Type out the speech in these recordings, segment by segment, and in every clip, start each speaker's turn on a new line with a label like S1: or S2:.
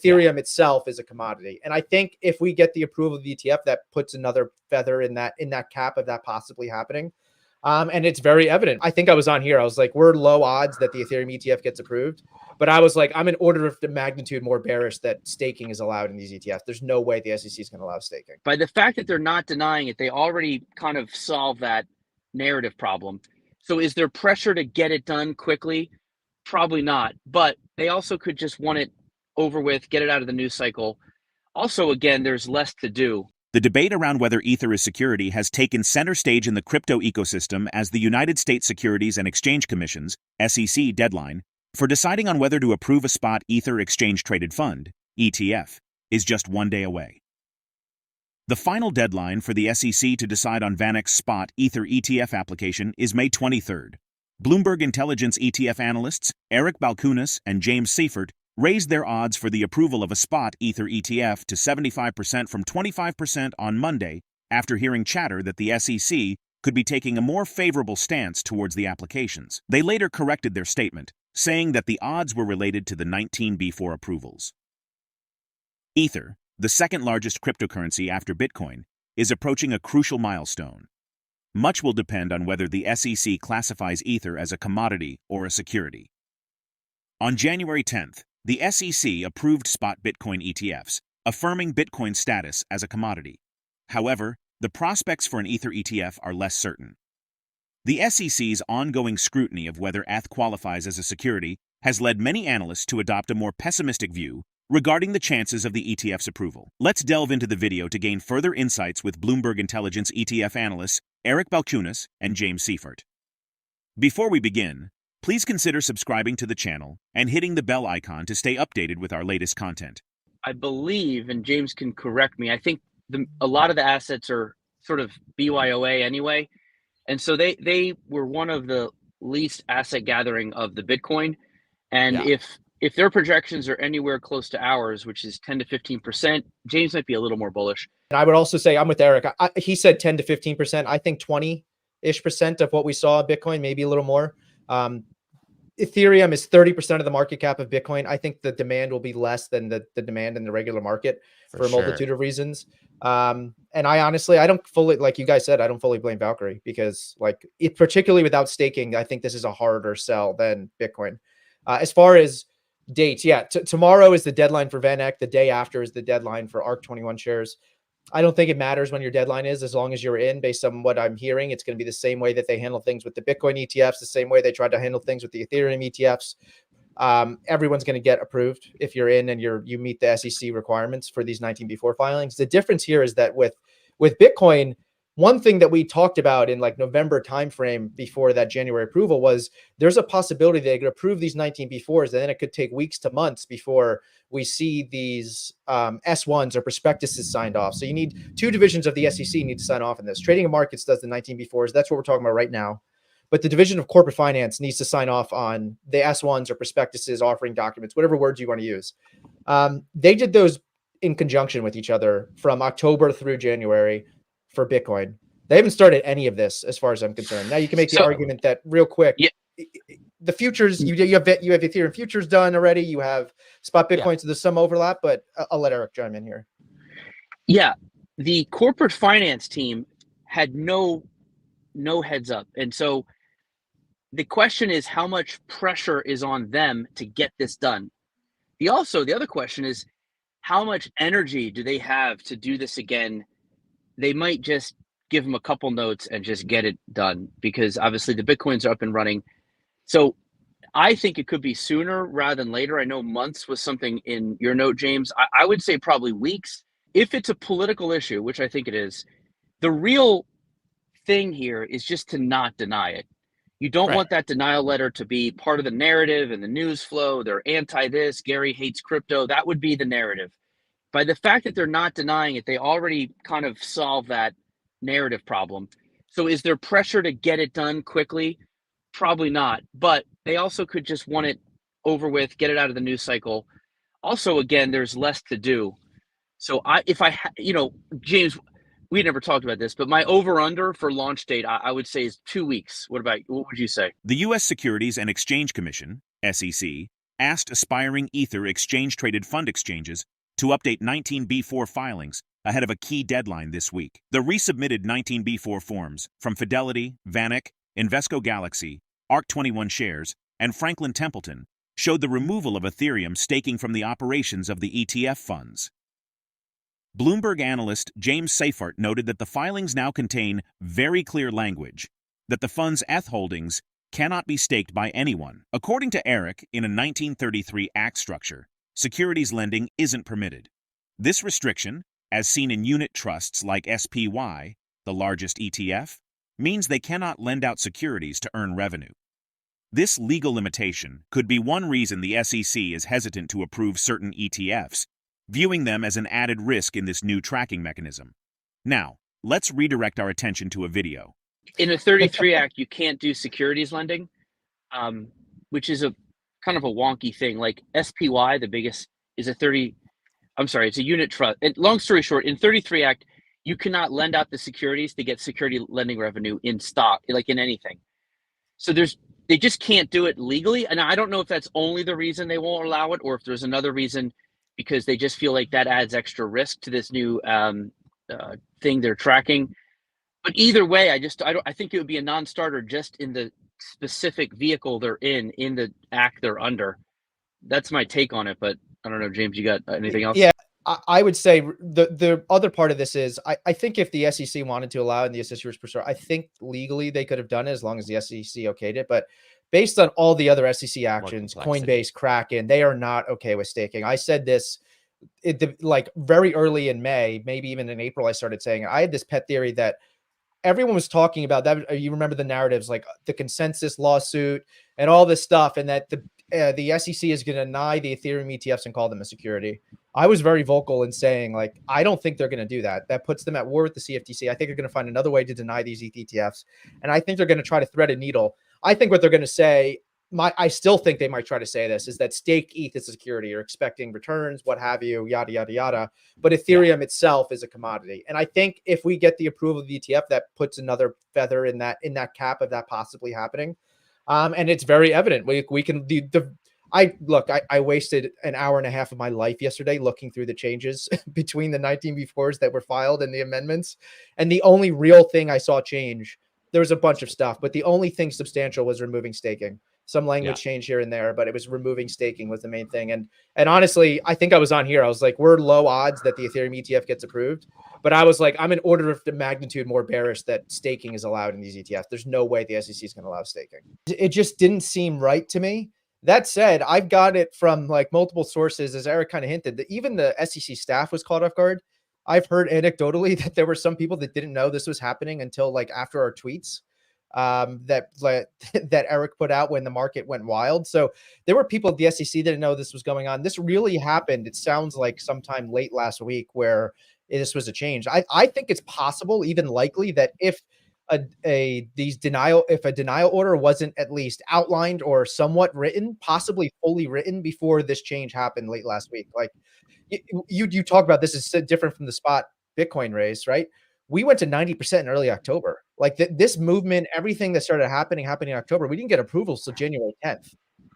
S1: Ethereum itself is a commodity. And I think if we get the approval of the ETF, that puts another feather in that cap of that possibly happening. And it's very evident. I think I was on here. I was like, we're low odds that the Ethereum ETF gets approved. But I was like, I'm an order of the magnitude more bearish that staking is allowed in these ETFs. There's no way the SEC is going to allow staking.
S2: By the fact that they're not denying it, they already kind of solved that narrative problem. So is there pressure to get it done quickly? Probably not. But they also could just want it over with, get it out of the news cycle. Also, again, there's less to do.
S3: The debate around whether Ether is security has taken center stage in the crypto ecosystem as the United States Securities and Exchange Commission's (SEC) deadline for deciding on whether to approve a spot Ether exchange-traded fund (ETF) is just one day away. The final deadline for the SEC to decide on VanEck's spot Ether ETF application is May 23rd. Bloomberg Intelligence ETF analysts EricBalchunas and JamesSeyffart raised their odds for the approval of a spot Ether ETF to 75% from 25% on Monday after hearing chatter that the SEC could be taking a more favorable stance towards the applications. They later corrected their statement, saying that the odds were related to the 19B4 approvals. Ether, the second largest cryptocurrency after Bitcoin, is approaching a crucial milestone. Much will depend on whether the SEC classifies Ether as a commodity or a security. On January 10th, the SEC approved spot Bitcoin ETFs, affirming Bitcoin's status as a commodity. However, the prospects for an Ether ETF are less certain. The SEC's ongoing scrutiny of whether ETH qualifies as a security has led many analysts to adopt a more pessimistic view regarding the chances of the ETF's approval. Let's delve into the video to gain further insights with Bloomberg Intelligence ETF analysts EricBalchunas and JamesSeyffart. Before we begin, please consider subscribing to the channel and hitting the bell icon to stay updated with our latest content.
S2: I believe, and James can correct me, I think a lot of the assets are sort of BYOA anyway. And so they were one of the least asset gathering of the Bitcoin. And if their projections are anywhere close to ours, which is 10 to 15%, James might be a little more bullish.
S1: And I would also say I'm with Eric. He said 10 to 15%. I think 20-ish% of what we saw Bitcoin, maybe a little more. Ethereum is 30% of the market cap of Bitcoin. I think the demand will be less than the demand in the regular market for a multitude of reasons. And I honestly, I don't fully, like you guys said, I don't fully blame Valkyrie because particularly without staking, I think this is a harder sell than Bitcoin. As far as dates, tomorrow is the deadline for VanEck. The day after is the deadline for ARC21 shares. I don't think it matters when your deadline is, as long as you're in. Based on what I'm hearing, it's going to be the same way that they handle things with the Bitcoin ETFs, the same way they tried to handle things with the Ethereum ETFs. Everyone's going to get approved if you're in and you meet the SEC requirements for these 19B4 filings. The difference here is that with Bitcoin, one thing that we talked about in November timeframe before that January approval was there's a possibility they could approve these 19B4s, and then it could take weeks to months before we see these S1s or prospectuses signed off. So you need two divisions of the SEC need to sign off on this. Trading and Markets does the 19B4s. That's what we're talking about right now. But the Division of Corporate Finance needs to sign off on the S1s or prospectuses, offering documents, whatever words you want to use. They did those in conjunction with each other from October through January for Bitcoin. They haven't started any of this as far as I'm concerned. Now you can make the argument that real quick, the futures, you have Ethereum futures done already. You have spot Bitcoin, so there's some overlap, but I'll let Eric chime in here.
S2: Yeah, the corporate finance team had no heads up. And so the question is how much pressure is on them to get this done? The other question is how much energy do they have to do this again? They might just give them a couple notes and just get it done because obviously the Bitcoins are up and running. So I think it could be sooner rather than later. I know months was something in your note, James. I would say probably weeks. If it's a political issue, which I think it is, the real thing here is just to not deny it. You don't want that denial letter to be part of the narrative and the news flow. They're anti this, Gary hates crypto. That would be the narrative. By the fact that they're not denying it, they already kind of solved that narrative problem. So is there pressure to get it done quickly? Probably not. But they also could just want it over with, get it out of the news cycle. Also, again, there's less to do. So James, we never talked about this, but my over-under for launch date, I would say is 2 weeks. What would you say?
S3: The U.S. Securities and Exchange Commission, SEC, asked aspiring Ether exchange-traded fund exchanges to update 19B4 filings ahead of a key deadline this week. The resubmitted 19B4 forms from Fidelity, VanEck, Invesco Galaxy, ARC21 Shares, and Franklin Templeton showed the removal of Ethereum staking from the operations of the ETF funds. Bloomberg analyst JamesSeyffart noted that the filings now contain very clear language that the fund's ETH holdings cannot be staked by anyone. According to Eric, in a 1933 Act structure, securities lending isn't permitted. This restriction, as seen in unit trusts like SPY, the largest ETF, means they cannot lend out securities to earn revenue. This legal limitation could be one reason the SEC is hesitant to approve certain ETFs, viewing them as an added risk in this new tracking mechanism. Now, let's redirect our attention to a video.
S2: In a 33 Act, you can't do securities lending, which is a kind of a wonky thing. Like SPY, the biggest, is it's a unit trust. And long story short, in 33 Act, you cannot lend out the securities to get security lending revenue in stock, like in anything. So they just can't do it legally. And I don't know if that's only the reason they won't allow it, or if there's another reason because they just feel like that adds extra risk to this new thing they're tracking. But either way, I think it would be a non-starter just in the specific vehicle they're in the act they're under. That's my take on it. But I don't know, James, you got anything else?
S1: Yeah, I would say the other part of this is I think if the SEC wanted to allow it in the SEC I think legally they could have done it as long as the SEC okayed it. But based on all the other SEC actions, Coinbase, Kraken, they are not okay with staking. I said this like very early in May, maybe even in April. I started saying I had this pet theory that everyone was talking about that. You remember the narratives like the consensus lawsuit and all this stuff, and that the SEC is going to deny the Ethereum ETFs and call them a security. I was very vocal in saying, like, I don't think they're going to do that. That puts them at war with the CFTC. I think they're going to find another way to deny these ETH ETFs. And I think they're going to try to thread a needle. I think what they're going to say, I still think they might try to say this, is that stake ETH is a security. You're expecting returns, what have you, yada, yada, yada. But Ethereum itself is a commodity. And I think if we get the approval of the ETF, that puts another feather in that cap of that possibly happening. And it's very evident. We can I wasted an hour and a half of my life yesterday looking through the changes between the 19B4s that were filed and the amendments. And the only real thing I saw change, there was a bunch of stuff, but the only thing substantial was removing staking. Some language change here and there, but it was removing staking was the main thing. And honestly, I think I was on here. I was like, we're low odds that the Ethereum ETF gets approved. But I was like, I'm an order of the magnitude more bearish that staking is allowed in these ETFs. There's no way the SEC is going to allow staking. It just didn't seem right to me. That said, I've got it from like multiple sources, as Eric kind of hinted, that even the SEC staff was caught off guard. I've heard anecdotally that there were some people that didn't know this was happening until like after our tweets that Eric put out when the market went wild. So there were people at the SEC that didn't know this was going on. This really happened. It sounds like sometime late last week where this was a change. I think it's possible, even likely, that if a denial order wasn't at least outlined or somewhat written, possibly fully written before this change happened late last week. Like you talk about this is so different from the spot Bitcoin raise, right? We went to 90% in early October. Like this movement, everything that started happening in October, we didn't get approvals till January 10th.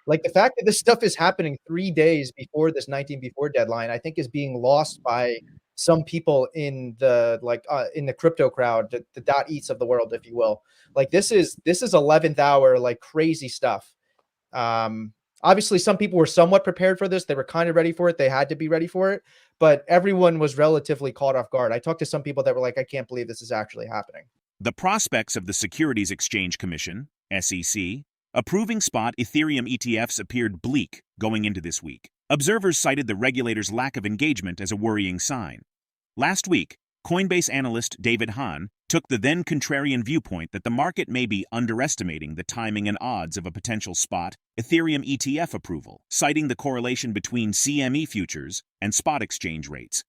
S1: Like the fact that this stuff is happening 3 days before this 19B4 deadline, I think is being lost by some people in the crypto crowd, the .eths of the world, if you will. Like this is 11th hour, like crazy stuff. Obviously some people were somewhat prepared for this. They were kind of ready for it. They had to be ready for it, but everyone was relatively caught off guard. I talked to some people that were like, I can't believe this is actually happening.
S3: The prospects of the Securities Exchange Commission, SEC, approving spot Ethereum ETFs appeared bleak going into this week. Observers cited the regulator's lack of engagement as a worrying sign. Last week, Coinbase analyst David Hahn took the then contrarian viewpoint that the market may be underestimating the timing and odds of a potential spot Ethereum ETF approval, citing the correlation between CME futures and spot exchange rates,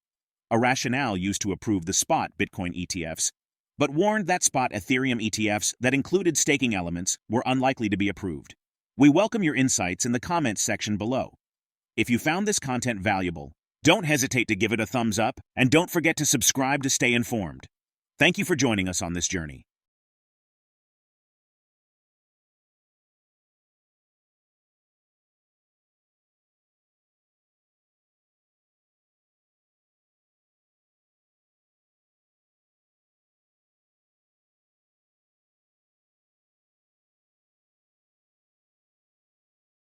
S3: a rationale used to approve the spot Bitcoin ETFs, but warned that spot Ethereum ETFs that included staking elements were unlikely to be approved. We welcome your insights in the comments section below. If you found this content valuable, don't hesitate to give it a thumbs up, and don't forget to subscribe to stay informed. Thank you for joining us on this journey.